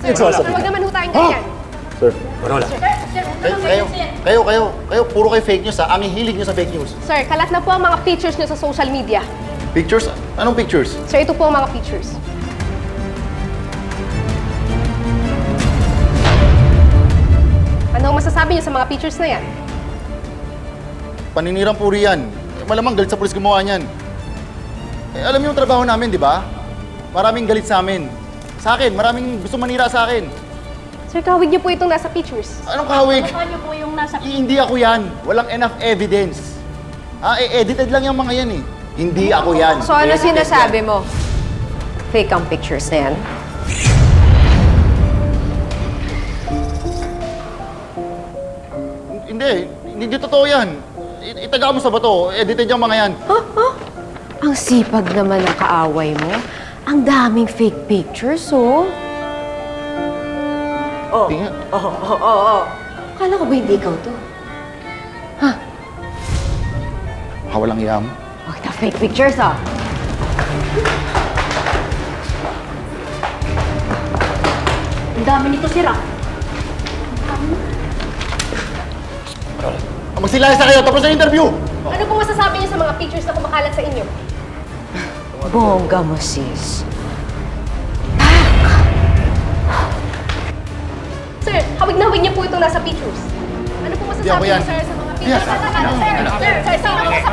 Sir, huwag naman ho tayong ganyan. Sir. Wala. Kayo, puro kayo fake news ha. Ang hihilig nyo sa fake news. Sir, kalat na po ang mga pictures nyo sa social media. Pictures? Anong pictures? Sir, ito po ang mga pictures. Ano ang masasabi niyo sa mga pictures na yan? Paninirang puri yan. Malamang galit sa pulis gumawa niyan. Alam niyo yung trabaho namin, di ba? Maraming galit sa amin. Sa akin, maraming gusto manira sa akin. Sir, kahawig niyo po itong nasa pictures. Anong kahawig? Mukha niyo po yung nasa... Hindi ako yan. Walang enough evidence. Edited lang yung mga yan eh. Hindi ako yan. So ano Edited sinasabi yan. mo? Fake ang pictures na yan? Hindi totoo yan. Itaga mo sa bato. Edited yung mga yan. Ang sipag naman ng kaaway mo. Ang daming fake pictures, oh. Tingnan. Akala ko ba hindi ikaw to? Walang iyam. Oh, the fake pictures, ah. Ang dami nito sira. Magsilayas na kayo. Tapos na interview. Ano po masasabi niyo sa mga pictures na kumakalat sa inyo? Bongga mo, sis. Sir, hawig niyo po itong nasa pictures. Ano po Hindi ako masasabi yan. niyo, sir, sa mga Yes. pictures? Sir, sino po